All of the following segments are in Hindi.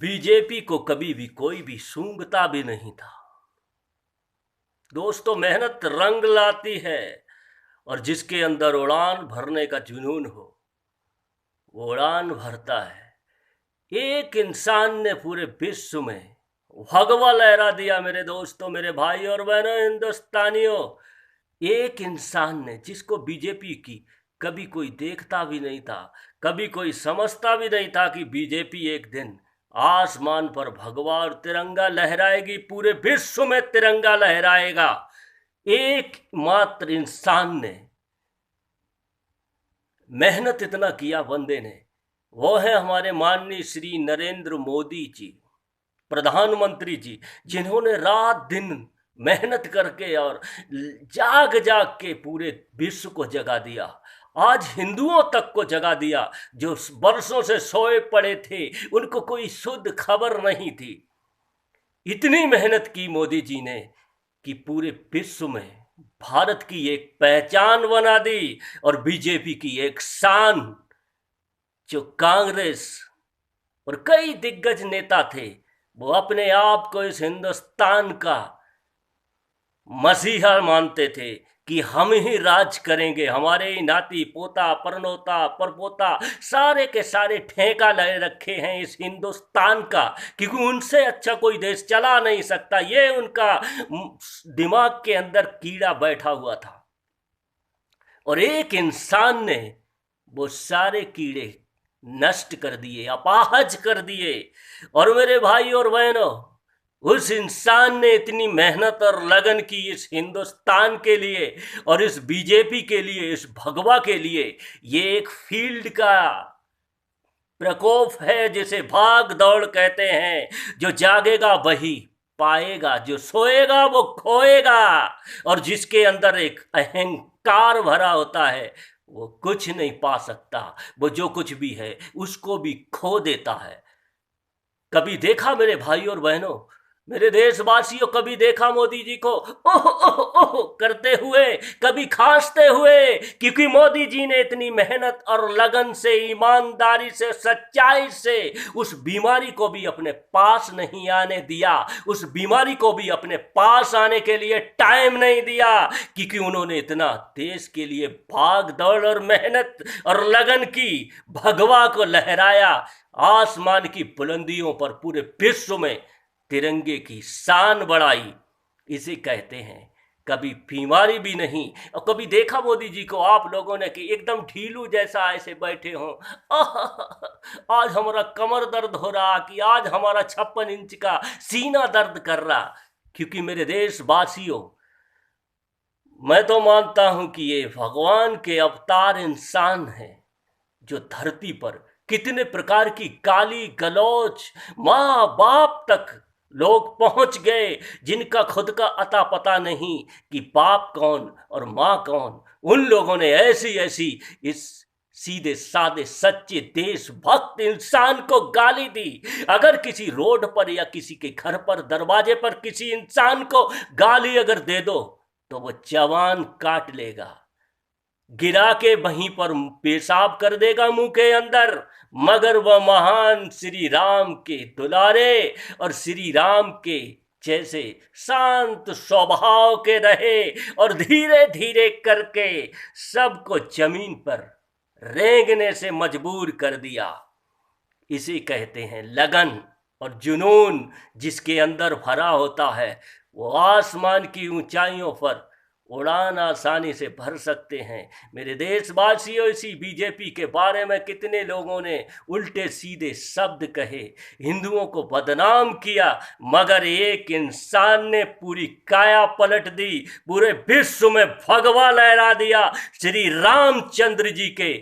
बीजेपी को कभी भी कोई भी सूंघता भी नहीं था। दोस्तों, मेहनत रंग लाती है और जिसके अंदर उड़ान भरने का जुनून हो वो उड़ान भरता है। एक इंसान ने पूरे विश्व में भगवा लहरा दिया। मेरे दोस्तों, मेरे भाई और बहनों, हिंदुस्तानियों, एक इंसान ने, जिसको बीजेपी की कभी कोई देखता भी नहीं था, कभी कोई समझता भी नहीं था कि बीजेपी एक दिन आसमान पर भगवा और तिरंगा लहराएगी, पूरे विश्व में तिरंगा लहराएगा। एक मात्र इंसान ने मेहनत इतना किया, बंदे ने, वो है हमारे माननीय श्री नरेंद्र मोदी जी, प्रधानमंत्री जी, जिन्होंने रात दिन मेहनत करके और जाग जाग के पूरे विश्व को जगा दिया। आज हिंदुओं तक को जगा दिया, जो बरसों से सोए पड़े थे, उनको कोई शुद्ध खबर नहीं थी। इतनी मेहनत की मोदी जी ने कि पूरे विश्व में भारत की एक पहचान बना दी और बीजेपी की एक शान। जो कांग्रेस और कई दिग्गज नेता थे, वो अपने आप को इस हिंदुस्तान का मसीहा मानते थे कि हम ही राज करेंगे, हमारे ही नाती पोता परनोता परपोता सारे के सारे ठेका ले रखे हैं इस हिंदुस्तान का, क्योंकि उनसे अच्छा कोई देश चला नहीं सकता। ये उनका दिमाग के अंदर कीड़ा बैठा हुआ था और एक इंसान ने वो सारे कीड़े नष्ट कर दिए, अपाहज कर दिए। और मेरे भाई और बहनों, उस इंसान ने इतनी मेहनत और लगन की इस हिंदुस्तान के लिए और इस बीजेपी के लिए, इस भगवा के लिए। ये एक फील्ड का प्रकोप है जिसे भाग दौड़ कहते हैं। जो जागेगा वही पाएगा, जो सोएगा वो खोएगा। और जिसके अंदर एक अहंकार भरा होता है वो कुछ नहीं पा सकता, वो जो कुछ भी है उसको भी खो देता है। कभी देखा मेरे भाई और बहनों, मेरे देशवासियों, कभी देखा मोदी जी को ओह ओह ओह करते हुए, कभी खांसते हुए? क्योंकि मोदी जी ने इतनी मेहनत और लगन से, ईमानदारी से, सच्चाई से उस बीमारी को भी अपने पास नहीं आने दिया, उस बीमारी को भी अपने पास आने के लिए टाइम नहीं दिया, क्योंकि उन्होंने इतना देश के लिए भाग दौड़ और मेहनत और लगन की, भगवा को लहराया आसमान की बुलंदियों पर, पूरे विश्व में तिरंगे की शान बढ़ाई। इसे कहते हैं कभी बीमारी भी नहीं। और कभी देखा मोदी जी को आप लोगों ने कि एकदम ढीलू जैसा ऐसे बैठे हों, आज हमारा कमर दर्द हो रहा, कि आज हमारा 56 इंच का सीना दर्द कर रहा। क्योंकि मेरे देशवासियों, मैं तो मानता हूं कि ये भगवान के अवतार इंसान हैं, जो धरती पर कितने प्रकार की गाली गलौज, माँ बाप तक लोग पहुंच गए, जिनका खुद का अता पता नहीं कि बाप कौन और माँ कौन। उन लोगों ने ऐसी ऐसी इस सीधे साधे सच्चे देशभक्त इंसान को गाली दी। अगर किसी रोड पर या किसी के घर पर दरवाजे पर किसी इंसान को गाली अगर दे दो तो वो जवान काट लेगा, गिरा के वहीं पर पेशाब कर देगा मुंह के अंदर। मगर वह महान श्री राम के दुलारे और श्री राम के जैसे शांत स्वभाव के रहे और धीरे धीरे करके सबको जमीन पर रेंगने से मजबूर कर दिया। इसे कहते हैं लगन और जुनून। जिसके अंदर भरा होता है वो आसमान की ऊंचाइयों पर उड़ान आसानी से भर सकते हैं। मेरे देशवासियों, इसी बीजेपी के बारे में कितने लोगों ने उल्टे सीधे शब्द कहे, हिंदुओं को बदनाम किया, मगर एक इंसान ने पूरी काया पलट दी, पूरे विश्व में भगवा लहरा दिया। श्री रामचंद्र जी के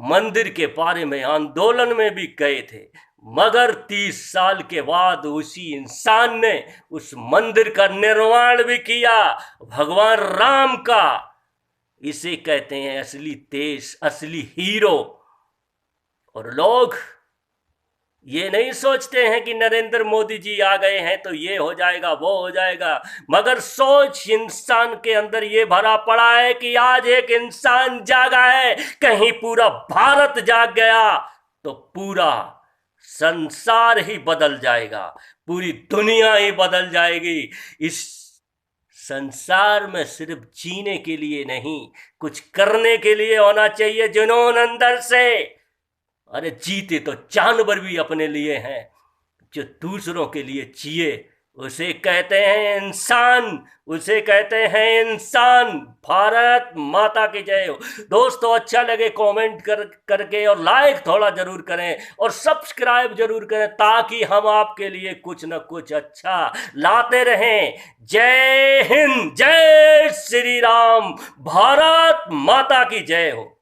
मंदिर के बारे में आंदोलन में भी गए थे, मगर 30 साल के बाद उसी इंसान ने उस मंदिर का निर्माण भी किया, भगवान राम का। इसे कहते हैं असली देश, असली हीरो। और लोग ये नहीं सोचते हैं कि नरेंद्र मोदी जी आ गए हैं तो ये हो जाएगा, वो हो जाएगा, मगर सोच इंसान के अंदर ये भरा पड़ा है कि आज एक इंसान जागा है, कहीं पूरा भारत जाग गया तो पूरा संसार ही बदल जाएगा, पूरी दुनिया ही बदल जाएगी। इस संसार में सिर्फ जीने के लिए नहीं, कुछ करने के लिए होना चाहिए जुनून अंदर से। अरे जीते तो जानवर भी अपने लिए हैं, जो दूसरों के लिए जिए उसे कहते हैं इंसान, उसे कहते हैं इंसान। भारत माता की जय हो। दोस्तों अच्छा लगे कमेंट करके और लाइक थोड़ा जरूर करें और सब्सक्राइब जरूर करें, ताकि हम आपके लिए कुछ न कुछ अच्छा लाते रहें। जय हिंद, जय श्री राम, भारत माता की जय हो।